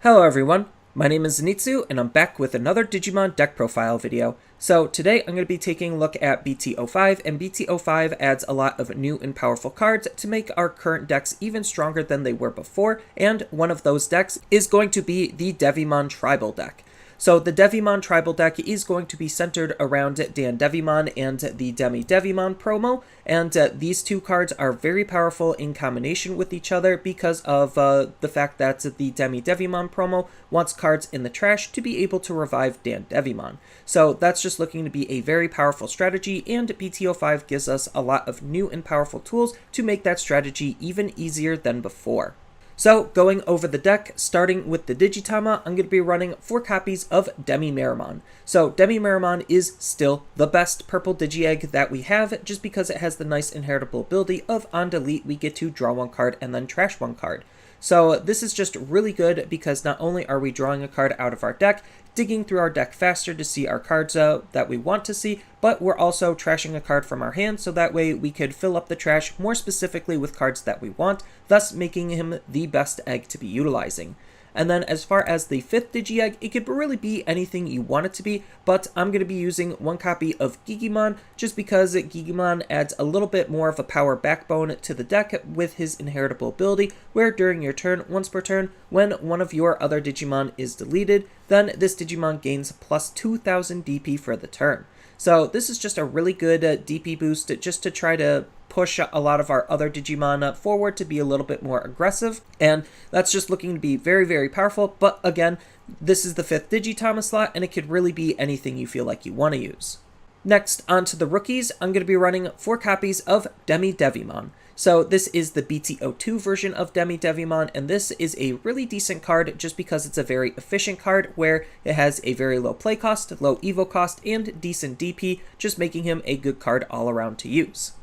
Hello everyone, my name is Zenitsu and I'm back with another Digimon deck profile video. So today I'm going to be taking a look at BT-05, and BT-05 adds a lot of new and powerful cards to make our current decks even stronger than they were before, and one of those decks is going to be the Devimon Tribal deck. So the Devimon Tribal deck is going to be centered around DanDevimon and the DemiDevimon promo, and these two cards are very powerful in combination with each other because of the fact that the DemiDevimon promo wants cards in the trash to be able to revive DanDevimon. So that's just looking to be a very powerful strategy, and BT-05 gives us a lot of new and powerful tools to make that strategy even easier than before. So, going over the deck, starting with the Digitama, I'm going to be running 4 copies of DemiMeramon. So, DemiMeramon is still the best purple Digi-Egg that we have, just because it has the nice inheritable ability of on delete we get to draw 1 card and then trash 1 card. So this is just really good because not only are we drawing a card out of our deck, digging through our deck faster to see our cards that we want to see, but we're also trashing a card from our hand, so that way we could fill up the trash more specifically with cards that we want, thus making him the best egg to be utilizing. And then as far as the 5th Digi-Egg, it could really be anything you want it to be, but I'm going to be using 1 copy of Gigimon just because Gigimon adds a little bit more of a power backbone to the deck with his inheritable ability, where during your turn, once per turn, when one of your other Digimon is deleted, then this Digimon gains plus 2000 DP for the turn. So this is just a really good DP boost just to try to push a lot of our other Digimon forward to be a little bit more aggressive, and that's just looking to be very, very powerful. But again, this is the 5th Digitama slot, and it could really be anything you feel like you want to use. Next, on to the rookies, I'm going to be running 4 copies of DemiDevimon. So this is the BT-02 version of DemiDevimon, and this is a really decent card just because it's a very efficient card where it has a very low play cost, low evo cost, and decent DP, just making him a good card all around to use.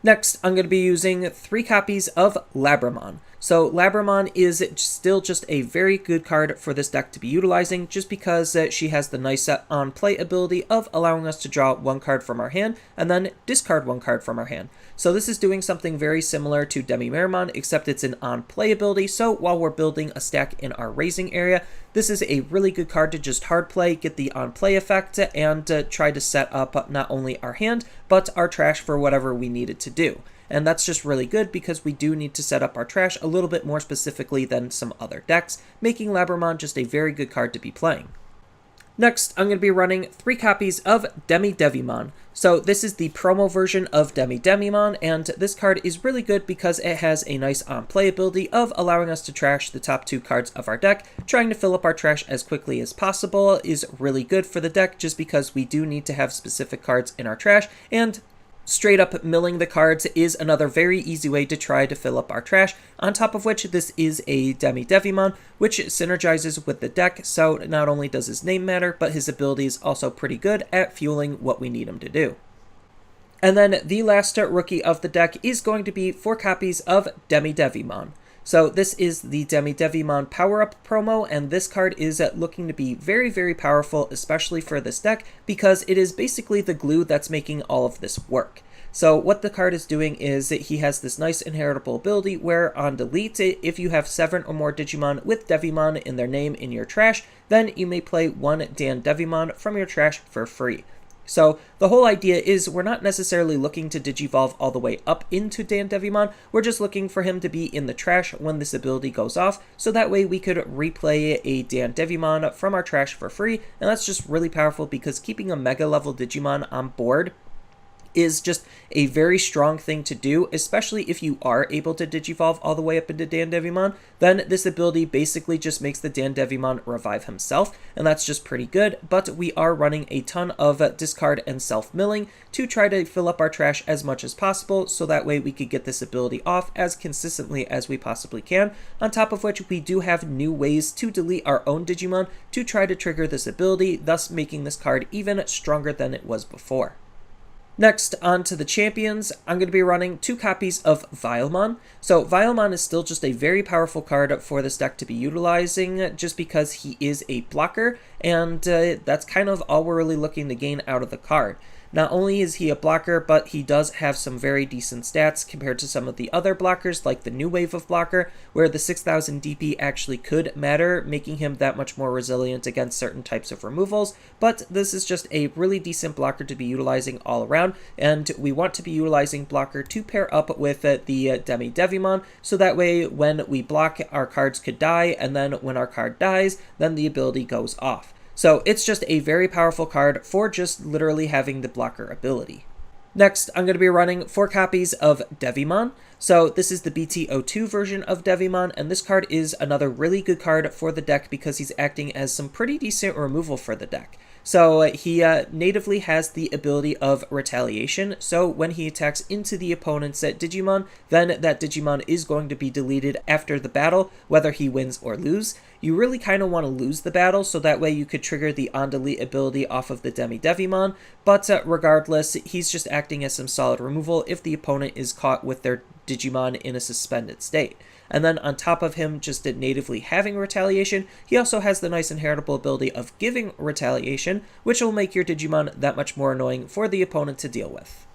Next, I'm going to be using 3 copies of Labramon. So Labramon is still just a very good card for this deck to be utilizing, just because she has the nice on-play ability of allowing us to draw 1 card from our hand and then discard 1 card from our hand. So this is doing something very similar to DemiMeramon, except it's an on-play ability, so while we're building a stack in our raising area, this is a really good card to just hard play, get the on-play effect, and try to set up not only our hand, but our trash for whatever we need it to do. And that's just really good because we do need to set up our trash a little bit more specifically than some other decks, making Labramon just a very good card to be playing. Next, I'm going to be running 3 copies of DemiDevimon. So this is the promo version of DemiDevimon, and this card is really good because it has a nice on-play ability of allowing us to trash the top 2 cards of our deck. Trying to fill up our trash as quickly as possible is really good for the deck just because we do need to have specific cards in our trash, and straight up milling the cards is another very easy way to try to fill up our trash, on top of which this is a DemiDevimon, which synergizes with the deck, so not only does his name matter, but his ability is also pretty good at fueling what we need him to do. And then the last rookie of the deck is going to be 4 copies of DemiDevimon. So this is the DemiDevimon power-up promo, and this card is looking to be very, very powerful, especially for this deck, because it is basically the glue that's making all of this work. So what the card is doing is that he has this nice inheritable ability where on delete, if you have 7 or more Digimon with Devimon in their name in your trash, then you may play 1 DanDevimon from your trash for free. So the whole idea is we're not necessarily looking to digivolve all the way up into DanDevimon, we're just looking for him to be in the trash when this ability goes off, so that way we could replay a DanDevimon from our trash for free, and that's just really powerful because keeping a mega level Digimon on board is just a very strong thing to do, especially if you are able to digivolve all the way up into DanDevimon. Then this ability basically just makes the DanDevimon revive himself, and that's just pretty good, but we are running a ton of discard and self-milling to try to fill up our trash as much as possible, so that way we could get this ability off as consistently as we possibly can, on top of which we do have new ways to delete our own Digimon to try to trigger this ability, thus making this card even stronger than it was before. Next, on to the champions, I'm going to be running 2 copies of Vilemon. So Vilemon is still just a very powerful card for this deck to be utilizing, just because he is a blocker, and that's kind of all we're really looking to gain out of the card. Not only is he a blocker, but he does have some very decent stats compared to some of the other blockers, like the new wave of blocker, where the 6000 DP actually could matter, making him that much more resilient against certain types of removals. But this is just a really decent blocker to be utilizing all around, and we want to be utilizing blocker to pair up with the DemiDevimon, so that way when we block, our cards could die, and then when our card dies, then the ability goes off. So it's just a very powerful card for just literally having the blocker ability. Next, I'm going to be running 4 copies of Devimon. So this is the BT-02 version of Devimon, and this card is another really good card for the deck because he's acting as some pretty decent removal for the deck. So he natively has the ability of Retaliation, so when he attacks into the opponent's Digimon, then that Digimon is going to be deleted after the battle, whether he wins or lose. You really kind of want to lose the battle, so that way you could trigger the on-delete ability off of the DemiDevimon, but regardless, he's just acting as some solid removal if the opponent is caught with their Digimon in a suspended state. And then on top of him just natively having Retaliation, he also has the nice inheritable ability of giving Retaliation, which will make your Digimon that much more annoying for the opponent to deal with.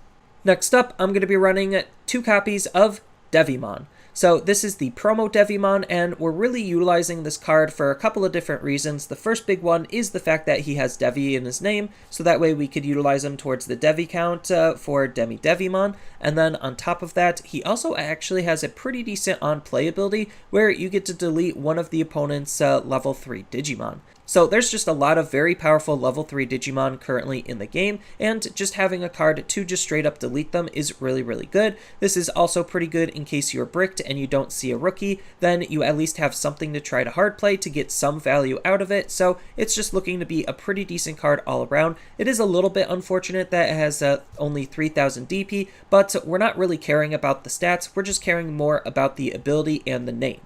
Next up, I'm going to be running 2 copies of Devimon. So this is the promo Devimon, and we're really utilizing this card for a couple of different reasons. The first big one is the fact that he has Devi in his name, so that way we could utilize him towards the Devi count for DemiDevimon. And then on top of that, he also actually has a pretty decent on-play ability where you get to delete one of the opponent's level 3 Digimon. So there's just a lot of very powerful level 3 Digimon currently in the game, and just having a card to just straight up delete them is really, really good. This is also pretty good in case you're bricked and you don't see a rookie, then you at least have something to try to hard play to get some value out of it, so it's just looking to be a pretty decent card all around. It is a little bit unfortunate that it has only 3000 DP, but we're not really caring about the stats, we're just caring more about the ability and the name.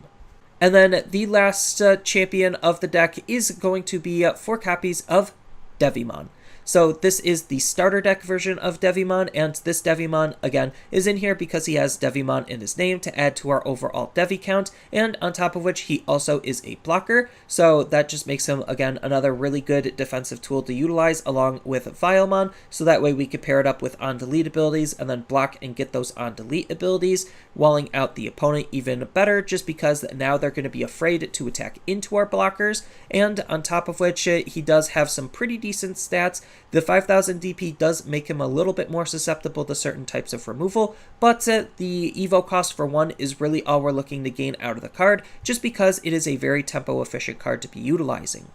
And then the last champion of the deck is going to be 4 copies of Devimon. So this is the starter deck version of Devimon, and this Devimon, again, is in here because he has Devimon in his name to add to our overall Devi count, and on top of which he also is a blocker, so that just makes him, again, another really good defensive tool to utilize along with Vilemon, so that way we could pair it up with on-delete abilities and then block and get those on-delete abilities, walling out the opponent even better, just because now they're going to be afraid to attack into our blockers, and on top of which he does have some pretty decent stats. The 5000 DP does make him a little bit more susceptible to certain types of removal, but the evo cost for 1 is really all we're looking to gain out of the card, just because it is a very tempo efficient card to be utilizing.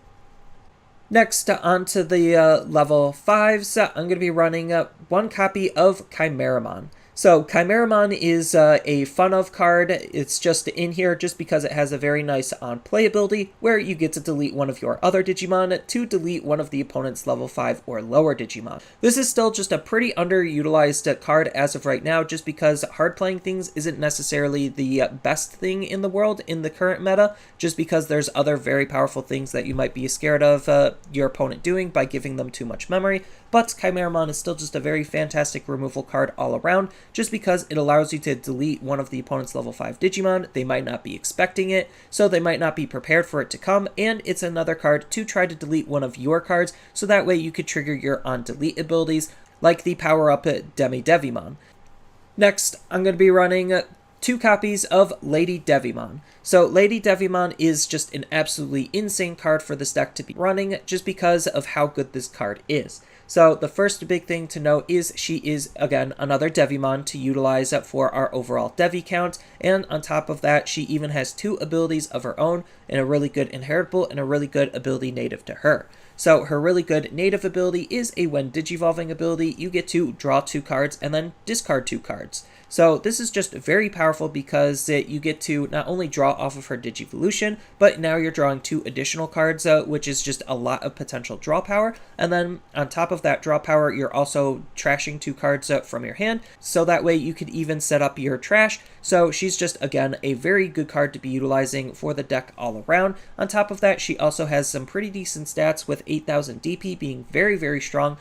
Next, on to the level 5s, I'm going to be running 1 copy of Kimeramon. So Kimeramon is a fun of card. It's just in here just because it has a very nice on-play ability where you get to delete one of your other Digimon to delete one of the opponent's level 5 or lower Digimon. This is still just a pretty underutilized card as of right now, just because hard playing things isn't necessarily the best thing in the world in the current meta, just because there's other very powerful things that you might be scared of your opponent doing by giving them too much memory. But Kimeramon is still just a very fantastic removal card all around, just because it allows you to delete one of the opponent's level 5 Digimon. They might not be expecting it, so they might not be prepared for it to come, and it's another card to try to delete one of your cards, so that way you could trigger your on-delete abilities, like the power-up DemiDevimon. Next, I'm going to be running 2 copies of Lady Devimon. So Lady Devimon is just an absolutely insane card for this deck to be running, just because of how good this card is. So the first big thing to note is she is, again, another Devimon to utilize for our overall Devi count, and on top of that, she even has 2 abilities of her own, and a really good inheritable and a really good ability native to her. So her really good native ability is a when digivolving ability, you get to draw 2 cards and then discard 2 cards. So this is just very powerful because you get to not only draw off of her Digivolution, but now you're drawing 2 additional cards, which is just a lot of potential draw power. And then on top of that draw power, you're also trashing 2 cards from your hand, so that way you could even set up your trash. So she's just, again, a very good card to be utilizing for the deck all around. On top of that, she also has some pretty decent stats with 8000 DP being very, very strong.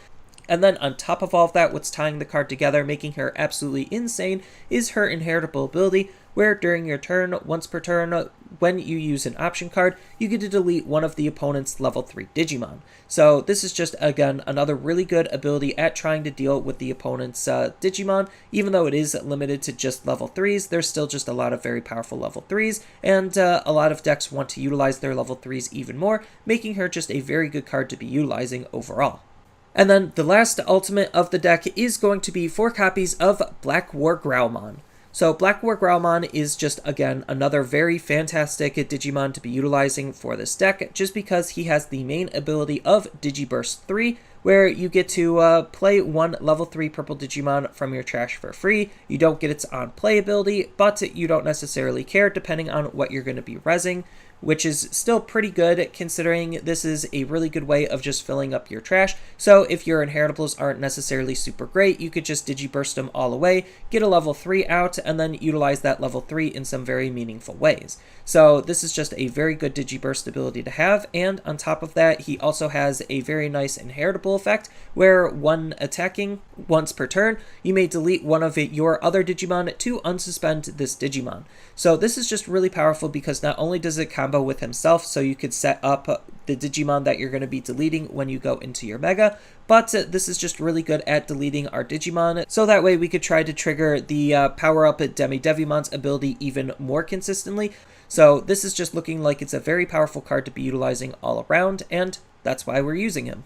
And then on top of all of that, what's tying the card together, making her absolutely insane, is her inheritable ability, where during your turn, once per turn, when you use an option card, you get to delete one of the opponent's level 3 Digimon. So this is just, again, another really good ability at trying to deal with the opponent's Digimon. Even though it is limited to just level 3s, there's still just a lot of very powerful level 3s, and a lot of decks want to utilize their level 3s even more, making her just a very good card to be utilizing overall. And then the last ultimate of the deck is going to be 4 copies of Black War Growlmon. So Black War Growlmon is just, again, another very fantastic Digimon to be utilizing for this deck, just because he has the main ability of Digiburst 3, where you get to play 1 level 3 purple Digimon from your trash for free. You don't get its on-play ability, but you don't necessarily care depending on what you're going to be rezzing, which is still pretty good considering this is a really good way of just filling up your trash. So if your inheritables aren't necessarily super great, you could just Digiburst them all away, get a level 3 out, and then utilize that level 3 in some very meaningful ways. So this is just a very good Digiburst ability to have, and on top of that, he also has a very nice inheritable effect, where when attacking once per turn, you may delete one of your other Digimon to unsuspend this Digimon. So this is just really powerful because not only does it combo with himself, so you could set up the Digimon that you're going to be deleting when you go into your Mega, but this is just really good at deleting our Digimon, so that way we could try to trigger the power-up DemiDevimon's ability even more consistently. So this is just looking like it's a very powerful card to be utilizing all around, and that's why we're using him.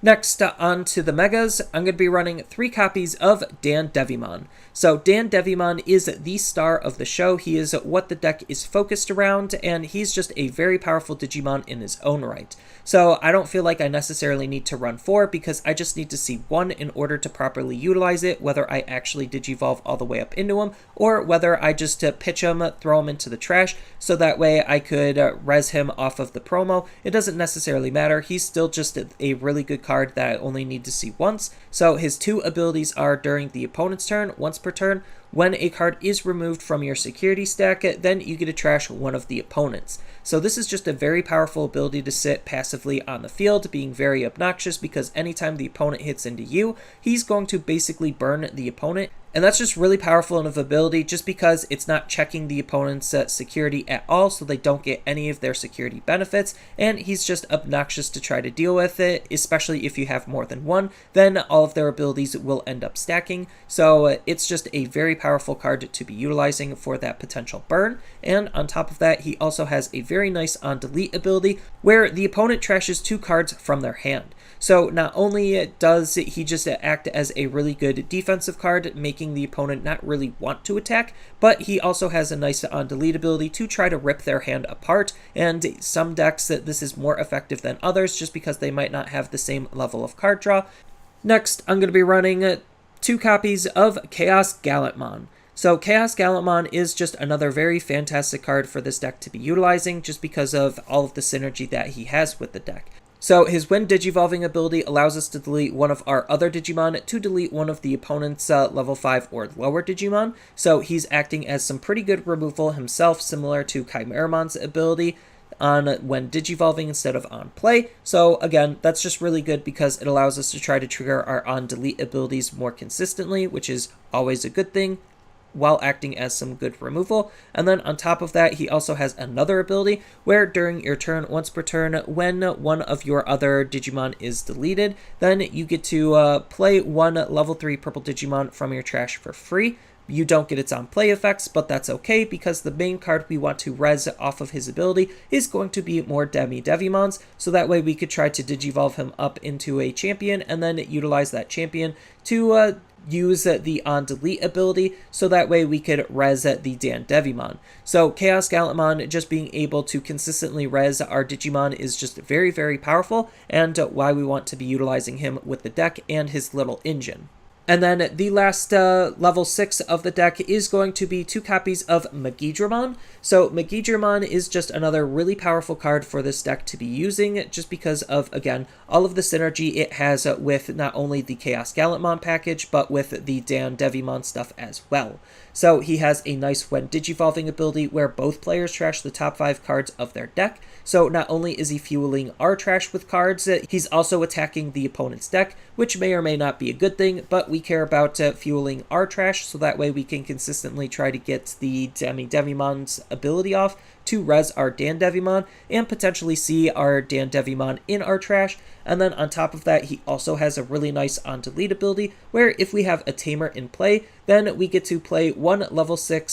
Next, on to the Megas, I'm going to be running 3 copies of DanDevimon. So DanDevimon is the star of the show. He is what the deck is focused around, and he's just a very powerful Digimon in his own right. So I don't feel like I necessarily need to run 4, because I just need to see 1 in order to properly utilize it, whether I actually Digivolve all the way up into him, or whether I just pitch him, throw him into the trash, so that way I could res him off of the promo. It doesn't necessarily matter. He's still just a really good card that I only need to see once. So his 2 abilities are during the opponent's turn, once per turn. When a card is removed from your security stack, then you get to trash one of the opponents. So this is just a very powerful ability to sit passively on the field, being very obnoxious because anytime the opponent hits into you, he's going to basically burn the opponent. And that's just really powerful of ability just because it's not checking the opponent's security at all, so they don't get any of their security benefits, and he's just obnoxious to try to deal with it, especially if you have more than 1, then all of their abilities will end up stacking. So it's just a very powerful card to be utilizing for that potential burn, and on top of that, he also has a very nice on-delete ability where the opponent trashes 2 cards from their hand. So not only does he just act as a really good defensive card, making the opponent not really want to attack, but he also has a nice on-delete ability to try to rip their hand apart, and some decks this is more effective than others just because they might not have the same level of card draw. Next, I'm going to be running 2 copies of ChaosGallantmon. So ChaosGallantmon is just another very fantastic card for this deck to be utilizing just because of all of the synergy that he has with the deck. So his when Digivolving ability allows us to delete one of our other Digimon to delete one of the opponent's level 5 or lower Digimon. So he's acting as some pretty good removal himself, similar to Kimeramon's ability on when Digivolving instead of on play. So again, that's just really good because it allows us to try to trigger our on delete abilities more consistently, which is always a good thing, while acting as some good removal. And then on top of that, he also has another ability where during your turn, once per turn, when one of your other Digimon is deleted, then you get to play 1 level 3 purple Digimon from your trash for free. You don't get its on play effects, but that's okay because the main card we want to res off of his ability is going to be more DemiDevimons, so that way we could try to Digivolve him up into a champion and then utilize that champion to use the on-delete ability, so that way we could res the DanDevimon. So ChaosGallantmon just being able to consistently res our Digimon is just very, very powerful, and why we want to be utilizing him with the deck and his little engine. And then the last level 6 of the deck is going to be 2 copies of Gigimon. So Gigimon is just another really powerful card for this deck to be using, just because of, again, all of the synergy it has with not only the ChaosGallant package, but with the DanDevimon stuff as well. So he has a nice when digivolving ability where both players trash the top 5 cards of their deck. So not only is he fueling our trash with cards, he's also attacking the opponent's deck, which may or may not be a good thing, but we care about fueling our trash, so that way we can consistently try to get the DemiDevimon's ability off to res our DanDevimon and potentially see our DanDevimon in our trash. And then on top of that, he also has a really nice on delete ability where if we have a tamer in play, then we get to play 1 level 6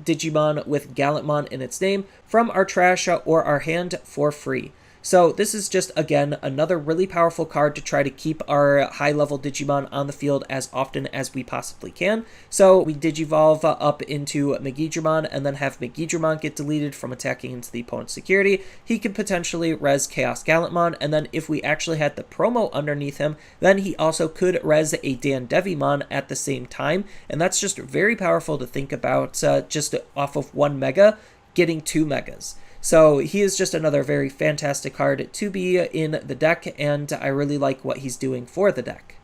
Digimon with Gallantmon in its name from our trash or our hand for free. So this is just, again, another really powerful card to try to keep our high-level Digimon on the field as often as we possibly can. So we Digivolve up into Gigimon and then have Gigimon get deleted from attacking into the opponent's security. He could potentially res ChaosGallantmon, and then if we actually had the promo underneath him, then he also could res a DanDevimon at the same time. And that's just very powerful to think about, just off of 1 mega, getting 2 megas. So he is just another very fantastic card to be in the deck, and I really like what he's doing for the deck.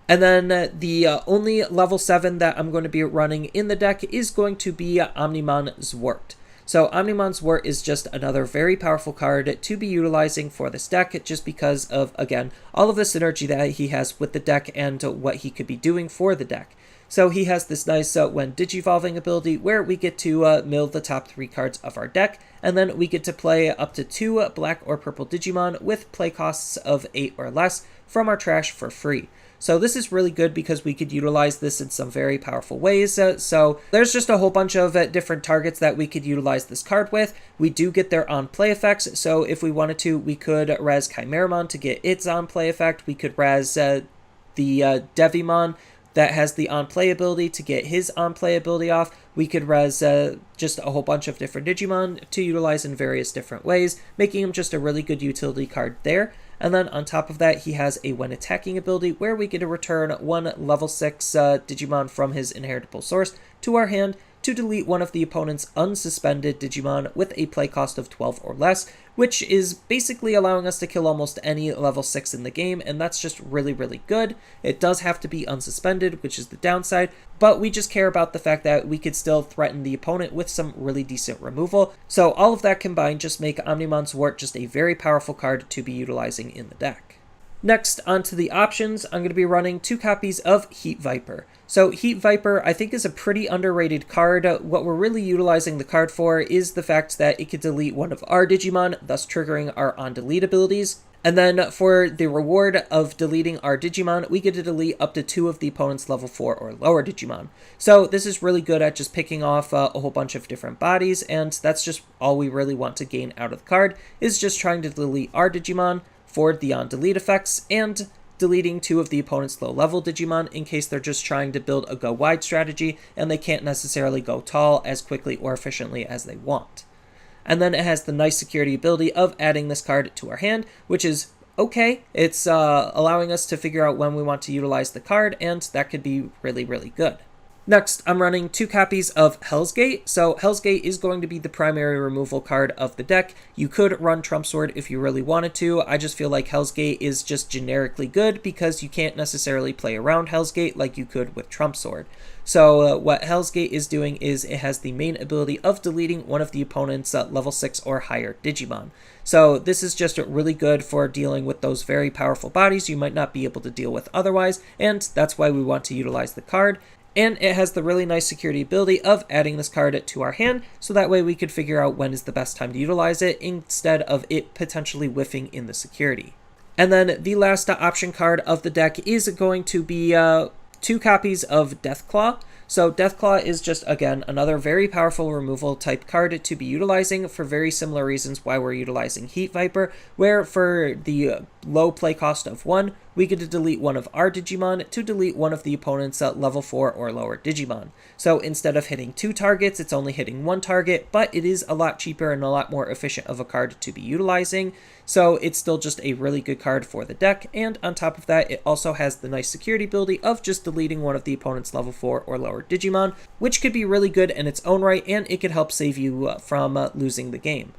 And then the only level 7 that I'm going to be running in the deck is going to be Omnimon Zwart. So Omnimon Zwart is just another very powerful card to be utilizing for this deck, just because of, again, all of the synergy that he has with the deck and what he could be doing for the deck. So he has this nice when digivolving ability where we get to mill the top 3 cards of our deck, and then we get to play up to 2 black or purple Digimon with play costs of 8 or less from our trash for free. So this is really good because we could utilize this in some very powerful ways. So there's just a whole bunch of different targets that we could utilize this card with. We do get their on-play effects, so if we wanted to, we could res Kimeramon to get its on-play effect. We could res the Devimon that has the on-play ability to get his on-play ability off. We could res just a whole bunch of different Digimon to utilize in various different ways, making him just a really good utility card there. And then on top of that, he has a when attacking ability where we get to return 1 level 6 Digimon from his inheritable source to our hand to delete one of the opponent's unsuspended Digimon with a play cost of 12 or less, which is basically allowing us to kill almost any level 6 in the game, and that's just really, really good. It does have to be unsuspended, which is the downside, but we just care about the fact that we could still threaten the opponent with some really decent removal. So all of that combined just make Omnimon Zwart just a very powerful card to be utilizing in the deck. Next, onto the options, I'm going to be running 2 copies of Heat Viper. So Heat Viper, I think, is a pretty underrated card. What we're really utilizing the card for is the fact that it could delete one of our Digimon, thus triggering our on-delete abilities. And then for the reward of deleting our Digimon, we get to delete up to 2 of the opponent's level 4 or lower Digimon. So this is really good at just picking off a whole bunch of different bodies, and that's just all we really want to gain out of the card, is just trying to delete our Digimon for the on-delete effects, and deleting 2 of the opponent's low-level Digimon in case they're just trying to build a go-wide strategy and they can't necessarily go tall as quickly or efficiently as they want. And then it has the nice security ability of adding this card to our hand, which is okay. It's allowing us to figure out when we want to utilize the card, and that could be really, really good. Next, I'm running 2 copies of Hell's Gate. So Hell's Gate is going to be the primary removal card of the deck. You could run Trump Sword if you really wanted to. I just feel like Hell's Gate is just generically good because you can't necessarily play around Hell's Gate like you could with Trump Sword. So what Hell's Gate is doing is it has the main ability of deleting one of the opponent's level 6 or higher Digimon. So this is just really good for dealing with those very powerful bodies you might not be able to deal with otherwise, and that's why we want to utilize the card. And it has the really nice security ability of adding this card to our hand, so that way we could figure out when is the best time to utilize it instead of it potentially whiffing in the security. And then the last option card of the deck is going to be 2 copies of Deathclaw. So Deathclaw is just, again, another very powerful removal type card to be utilizing for very similar reasons why we're utilizing Heat Viper, where for the low play cost of 1, we get to delete one of our Digimon to delete one of the opponent's level 4 or lower Digimon. So instead of hitting 2 targets, it's only hitting 1 target, but it is a lot cheaper and a lot more efficient of a card to be utilizing. So it's still just a really good card for the deck, and on top of that, it also has the nice security ability of just deleting one of the opponent's level 4 or lower Digimon, which could be really good in its own right, and it could help save you from losing the game.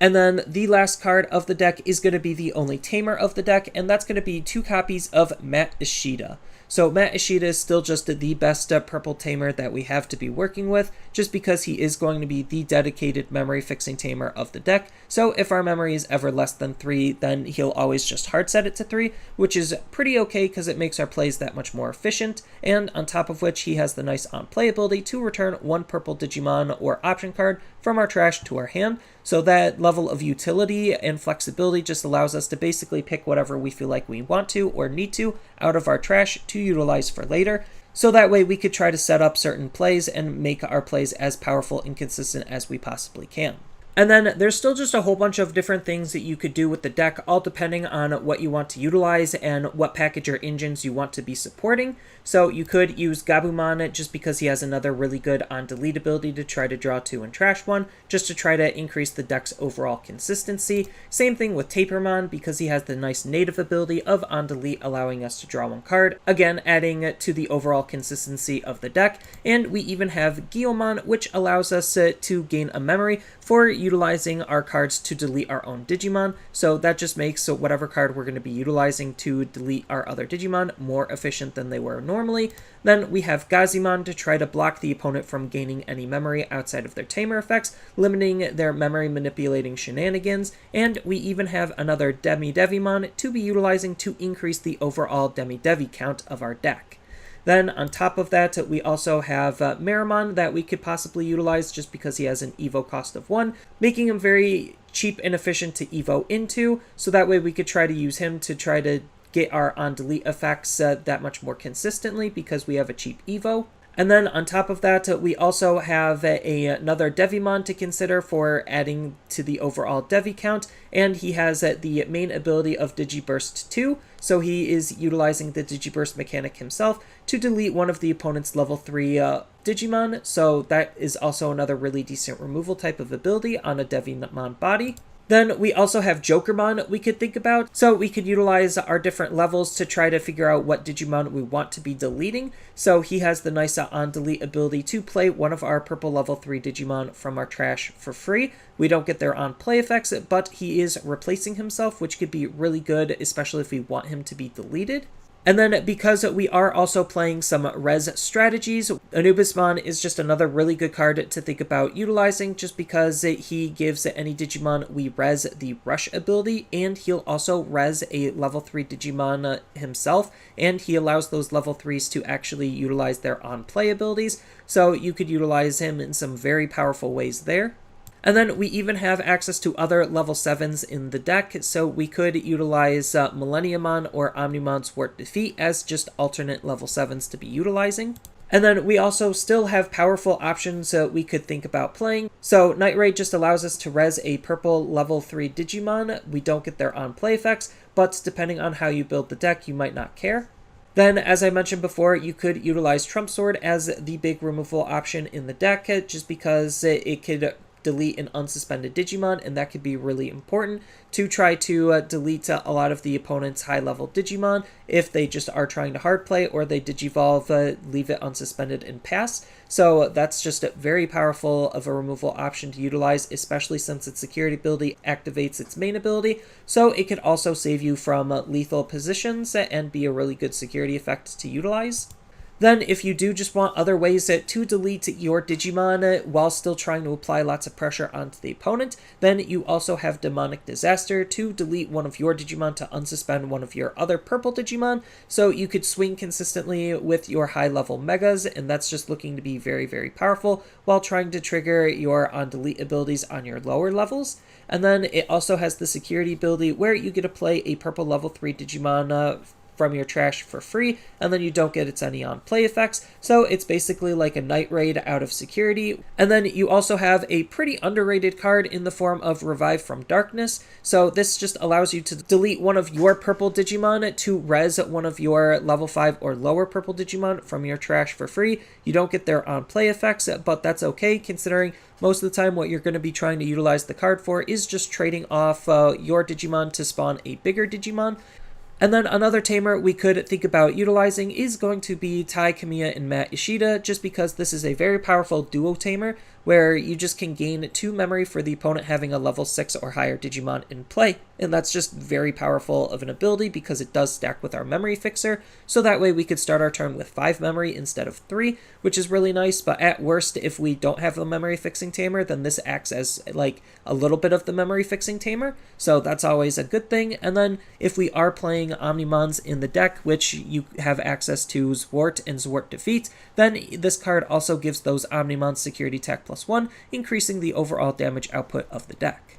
And then the last card of the deck is going to be the only tamer of the deck, and that's going to be 2 copies of Matt Ishida. So Matt Ishida is still just the best purple tamer that we have to be working with, just because he is going to be the dedicated memory fixing tamer of the deck. So if our memory is ever less than 3, then he'll always just hard set it to 3, which is pretty okay because it makes our plays that much more efficient. And on top of which, he has the nice on play ability to return 1 purple Digimon or option card from our trash to our hand. So that level of utility and flexibility just allows us to basically pick whatever we feel like we want to or need to out of our trash to utilize for later. So that way we could try to set up certain plays and make our plays as powerful and consistent as we possibly can. And then there's still just a whole bunch of different things that you could do with the deck, all depending on what you want to utilize and what package or engines you want to be supporting. So you could use Gabumon just because he has another really good on-delete ability to try to draw 2 and trash 1, just to try to increase the deck's overall consistency. Same thing with Tapermon because he has the nice native ability of on-delete, allowing us to draw 1 card, again adding to the overall consistency of the deck. And we even have Guilmon, which allows us to gain a memory for utilizing our cards to delete our own Digimon. So that just makes whatever card we're going to be utilizing to delete our other Digimon more efficient than they were normally. Then we have Gazimon to try to block the opponent from gaining any memory outside of their tamer effects, limiting their memory manipulating shenanigans. And we even have another DemiDevimon to be utilizing to increase the overall demidevi count of our deck. Then on top of that, we also have Meramon that we could possibly utilize just because he has an Evo cost of 1, making him very cheap and efficient to Evo into, so that way we could try to use him to try to get our on-delete effects that much more consistently because we have a cheap Evo. And then on top of that, we also have another Devimon to consider for adding to the overall Devi count, and he has the main ability of Digiburst 2, so he is utilizing the Digiburst mechanic himself to delete one of the opponent's level 3 Digimon, so that is also another really decent removal type of ability on a Devimon body. Then we also have Jokermon we could think about, so we could utilize our different levels to try to figure out what Digimon we want to be deleting. So he has the nice on-delete ability to play one of our purple level 3 Digimon from our trash for free. We don't get their on-play effects, but he is replacing himself, which could be really good, especially if we want him to be deleted. And then because we are also playing some res strategies, Anubismon is just another really good card to think about utilizing just because he gives any Digimon we res the rush ability, and he'll also res a level 3 Digimon himself, and he allows those level 3s to actually utilize their on-play abilities, so you could utilize him in some very powerful ways there. And then we even have access to other level 7s in the deck, so we could utilize Millenniumon or Omnimon's Wart Defeat as just alternate level 7s to be utilizing. And then we also still have powerful options we could think about playing. So Night Raid just allows us to res a purple level 3 Digimon. We don't get their on-play effects, but depending on how you build the deck, you might not care. Then, as I mentioned before, you could utilize Trump Sword as the big removal option in the deck, just because it could delete an unsuspended Digimon, and that could be really important to try to delete a lot of the opponent's high-level Digimon if they just are trying to hard play or they Digivolve, leave it unsuspended and pass. So that's just very powerful of a removal option to utilize, especially since its security ability activates its main ability. So it could also save you from lethal positions and be a really good security effect to utilize. Then, if you do just want other ways to delete your Digimon while still trying to apply lots of pressure onto the opponent, then you also have Demonic Disaster to delete one of your Digimon to unsuspend one of your other purple Digimon, so you could swing consistently with your high-level Megas, and that's just looking to be very, very powerful while trying to trigger your on-delete abilities on your lower levels. And then it also has the security ability where you get to play a purple level 3 Digimon from your trash for free, and then you don't get its any on play effects, so it's basically like a night raid out of security. And then you also have a pretty underrated card in the form of Revive from Darkness, so this just allows you to delete one of your purple Digimon to res one of your level 5 or lower purple Digimon from your trash for free. You don't get their on play effects, but that's okay considering most of the time what you're going to be trying to utilize the card for is just trading off your Digimon to spawn a bigger Digimon. And then another tamer we could think about utilizing is going to be Tai Kamiya and Matt Ishida, just because this is a very powerful duo tamer where you just can gain 2 memory for the opponent having a level 6 or higher Digimon in play. And that's just very powerful of an ability because it does stack with our memory fixer, so that way we could start our turn with 5 memory instead of 3, which is really nice. But at worst, if we don't have the memory fixing tamer, then this acts as like a little bit of the memory fixing tamer, so that's always a good thing. And then if we are playing Omnimons in the deck, which you have access to Zwart and Zwart Defeat, then this card also gives those Omnimons security tech +1, increasing the overall damage output of the deck.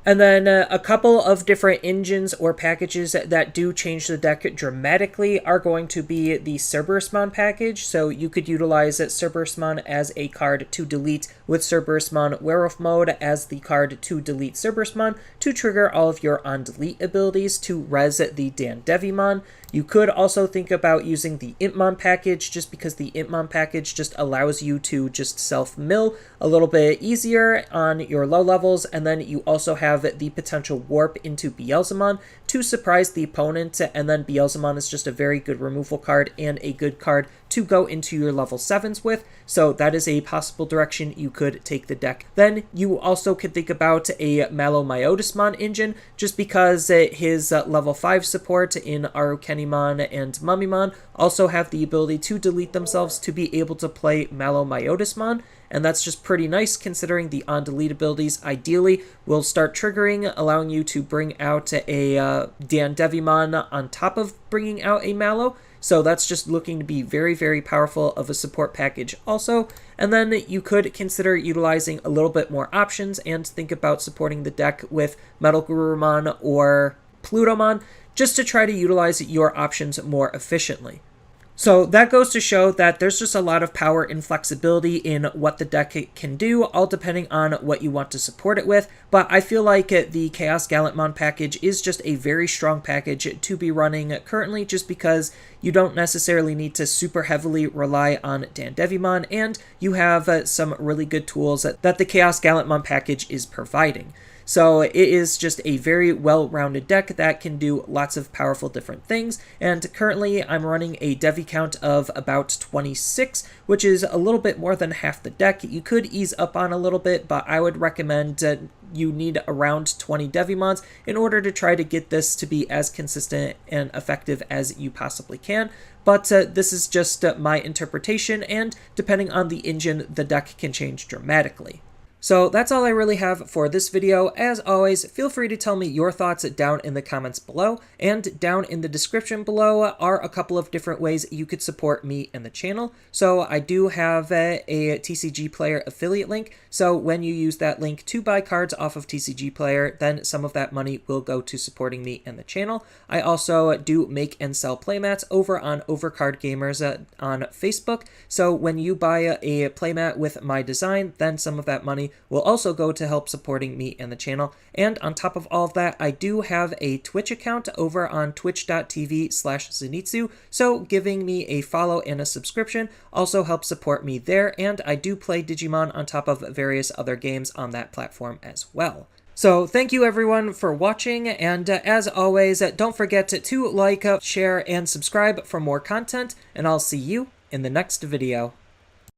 And then a couple of different engines or packages that do change the deck dramatically are going to be the Cerberusmon package. So you could utilize Cerberusmon as a card to delete with Cerberusmon Werewolf mode as the card to delete Cerberusmon to trigger all of your on-delete abilities to res the DanDevimon. You could also think about using the impmon package, just because the impmon package just allows you to just self-mill a little bit easier on your low levels, and then you also have the potential warp into Vilemon to surprise the opponent, and then Vilemon is just a very good removal card and a good card to go into your level 7s with, so that is a possible direction you could take the deck. Then you also could think about a Malomyotismon engine, just because his level 5 support in Arukenimon and Mummymon also have the ability to delete themselves to be able to play Malomyotismon, and that's just pretty nice considering the on-delete abilities ideally will start triggering, allowing you to bring out a DanDevimon on top of bringing out a Malo. So that's just looking to be very, very powerful of a support package also. And then you could consider utilizing a little bit more options and think about supporting the deck with Metal Gurumon or Plutomon, just to try to utilize your options more efficiently. So that goes to show that there's just a lot of power and flexibility in what the deck can do, all depending on what you want to support it with. But I feel like the ChaosGallant package is just a very strong package to be running currently, just because you don't necessarily need to super heavily rely on DanDevimon, and you have some really good tools that the ChaosGallant package is providing. So it is just a very well-rounded deck that can do lots of powerful different things, and currently I'm running a Devi count of about 26, which is a little bit more than half the deck. You could ease up on a little bit, but I would recommend you need around 20 Devimons in order to try to get this to be as consistent and effective as you possibly can. But this is just my interpretation, and depending on the engine, the deck can change dramatically. So that's all I really have for this video. As always, feel free to tell me your thoughts down in the comments below, and down in the description below are a couple of different ways you could support me and the channel. So I do have a TCG Player affiliate link, so when you use that link to buy cards off of TCG Player, then some of that money will go to supporting me and the channel. I also do make and sell playmats over on Overcard Gamers on Facebook, so when you buy a playmat with my design, then some of that money will also go to help supporting me and the channel. And on top of all of that, I do have a Twitch account over on twitch.tv/Zenitsu, so giving me a follow and a subscription also helps support me there, and I do play Digimon on top of various other games on that platform as well. So thank you everyone for watching, and as always, don't forget to like, share, and subscribe for more content, and I'll see you in the next video.